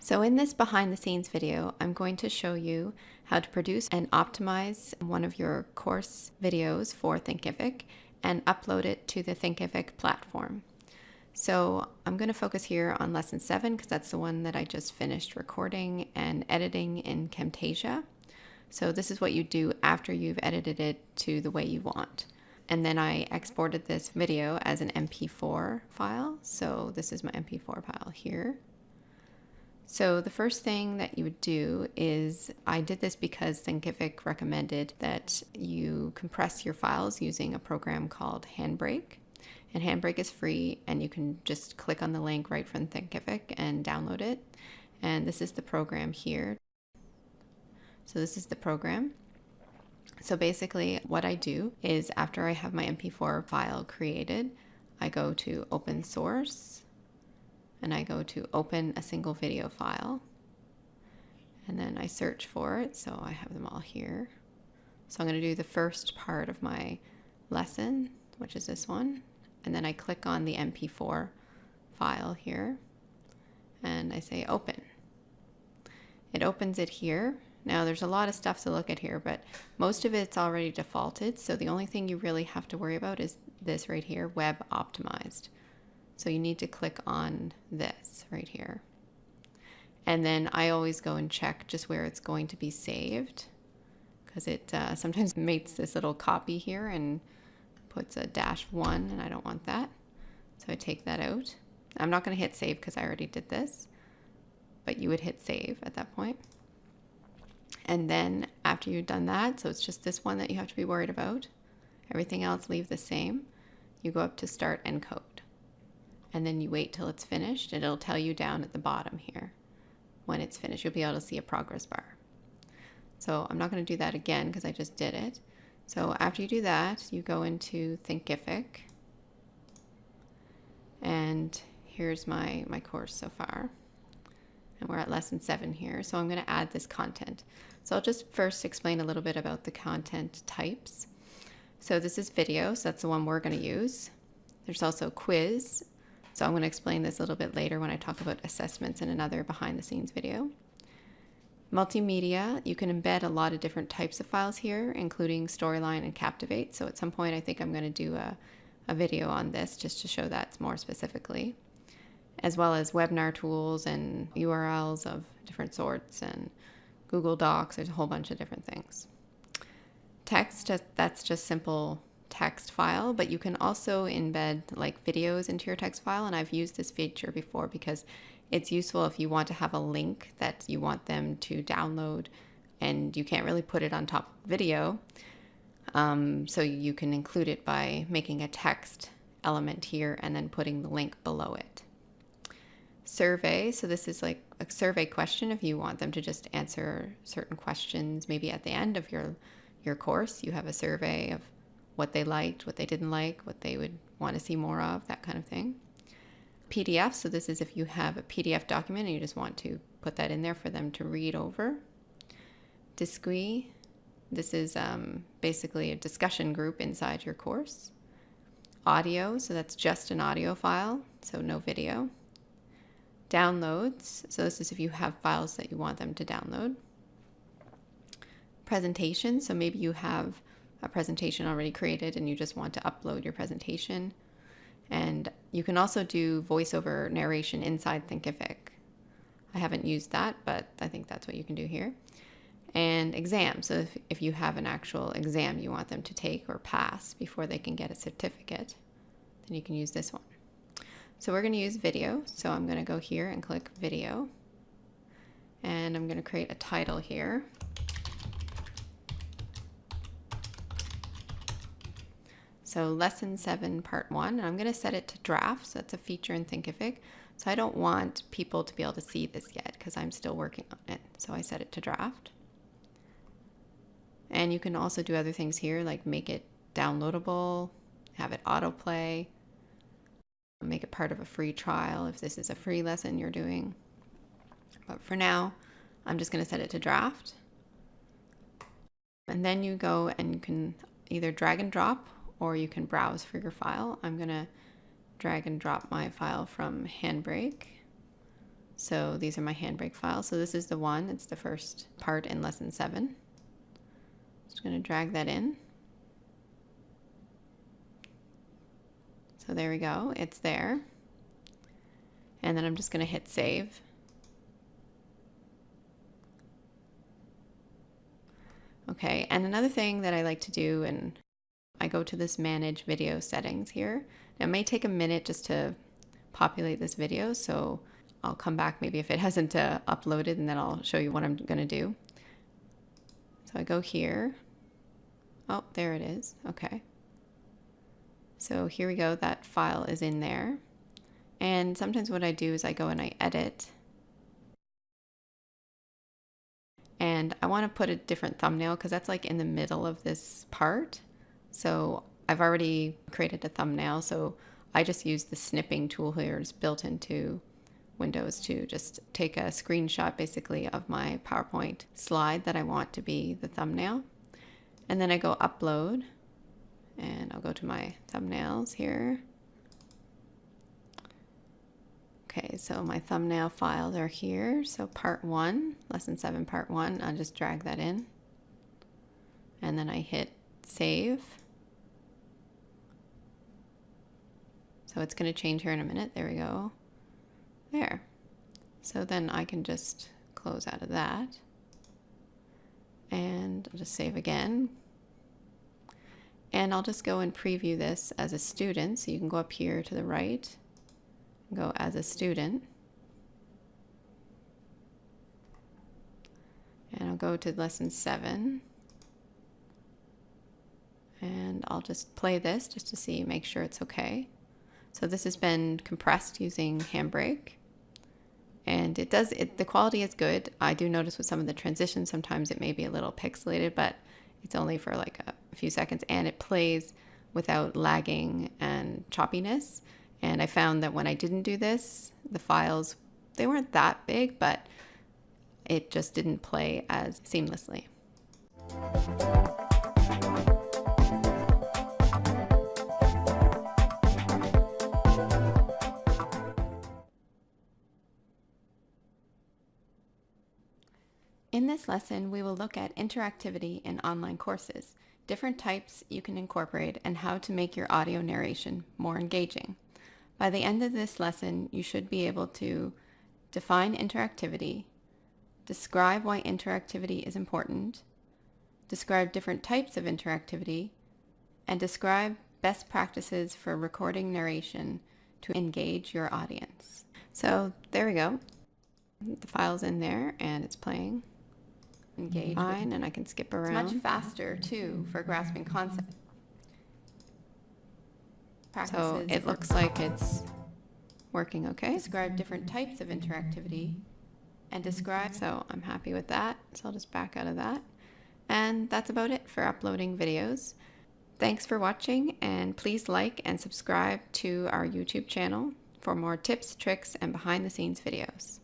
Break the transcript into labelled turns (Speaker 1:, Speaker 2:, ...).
Speaker 1: So in this behind the scenes video, I'm going to show you how to produce and optimize one of your course videos for Thinkific and upload it to the Thinkific platform. So I'm going to focus here on lesson 7 because that's the one that I just finished recording and editing in Camtasia. So this is what you do after you've edited it to the way you want. And then I exported this video as an MP4 file. So this is my MP4 file here. So the first thing that you would do is, I did this because Thinkific recommended that you compress your files using a program called HandBrake. And HandBrake is free, and you can just click on the link right from Thinkific and download it. And this is the program here. So this is the program. So basically what I do is, after I have my MP4 file created, I go to open source and I go to open a single video file, and then I search for it. So I have them all here. So I'm going to do the first part of my lesson, which is this one. And then I click on the MP4 file here and I say open. It opens it here. Now there's a lot of stuff to look at here, but most of it's already defaulted. So the only thing you really have to worry about is this right here, web optimized. So you need to click on this right here. And then I always go and check just where it's going to be saved, because it sometimes makes this little copy here and puts a -1, and I don't want that. So I take that out. I'm not going to hit save because I already did this, but you would hit save at that point. And then after you've done that, so it's just this one that you have to be worried about. Everything else leave the same. You go up to start encode. And then you wait till it's finished. It'll tell you down at the bottom here when it's finished. You'll be able to see a progress bar. So I'm not going to do that again because I just did it. So after you do that, you go into Thinkific. And here's my course so far. And we're at lesson 7 here. So I'm going to add this content. So I'll just first explain a little bit about the content types. So this is video, so that's the one we're going to use. There's also quiz. So I'm going to explain this a little bit later when I talk about assessments in another behind the scenes video. Multimedia, you can embed a lot of different types of files here, including Storyline and Captivate. So at some point I think I'm going to do a video on this just to show that more specifically, as well as webinar tools and URLs of different sorts and Google Docs. There's a whole bunch of different things. Text, that's just simple text file, but you can also embed like videos into your text file, and I've used this feature before because it's useful if you want to have a link that you want them to download and you can't really put it on top of video. So you can include it by making a text element here and then putting the link below it. Survey, so this is like a survey question if you want them to just answer certain questions. Maybe at the end of your course you have a survey of what they liked, what they didn't like, what they would want to see more of, that kind of thing. PDF, so this is if you have a PDF document and you just want to put that in there for them to read over. Disqui, this is basically a discussion group inside your course. Audio, so that's just an audio file, so no video. Downloads, so this is if you have files that you want them to download. Presentation, so maybe you have a presentation already created and you just want to upload your presentation. And you can also do voiceover narration inside Thinkific. I haven't used that, but I think that's what you can do here. And exam, so if you have an actual exam you want them to take or pass before they can get a certificate, then you can use this one. So we're going to use video, so I'm going to go here and click video, and I'm going to create a title here. So lesson 7 part 1, and I'm going to set it to draft. So that's a feature in Thinkific. So I don't want people to be able to see this yet because I'm still working on it. So I set it to draft. And you can also do other things here, like make it downloadable, have it autoplay, make it part of a free trial if this is a free lesson you're doing. But for now, I'm just going to set it to draft. And then you go and you can either drag and drop, or you can browse for your file. I'm going to drag and drop my file from HandBrake. So these are my HandBrake files. So this is the one, it's the first part in lesson 7. Just going to drag that in. So there we go, it's there. And then I'm just going to hit save. Okay, and another thing that I like to do, and I go to this manage video settings here. Now, it may take a minute just to populate this video, so I'll come back maybe if it hasn't uploaded, and then I'll show you what I'm going to do. So I go here. Oh, there it is. Okay. So here we go. That file is in there. And sometimes what I do is I go and I edit. And I want to put a different thumbnail because that's like in the middle of this part. So I've already created a thumbnail. So I just use the snipping tool here. It's built into Windows to just take a screenshot basically of my PowerPoint slide that I want to be the thumbnail. And then I go upload and I'll go to my thumbnails here. Okay, so my thumbnail files are here. So part 1, lesson 7, part 1, I'll just drag that in. And then I hit save. So it's going to change here in a minute. There we go. There. So then I can just close out of that. And I'll just save again. And I'll just go and preview this as a student. So you can go up here to the right. Go as a student, and I'll go to lesson 7, and I'll just play this just to see, make sure it's okay. So this has been compressed using HandBrake, and the quality is good. I do notice with some of the transitions sometimes it may be a little pixelated, but it's only for like a few seconds, and it plays without lagging and choppiness. And I found that when I didn't do this, the files, they weren't that big, but it just didn't play as seamlessly. In this lesson, we will look at interactivity in online courses, different types you can incorporate, and how to make your audio narration more engaging. By the end of this lesson, you should be able to define interactivity, describe why interactivity is important, describe different types of interactivity, and describe best practices for recording narration to engage your audience. So there we go. The file's in there and it's playing. Engage fine, and I can skip around. It's much faster too for grasping concepts. So it looks like it's working okay. Describe different types of interactivity and describe. So I'm happy with that. So I'll just back out of that. And that's about it for uploading videos. Thanks for watching, and please like and subscribe to our YouTube channel for more tips, tricks, and behind the scenes videos.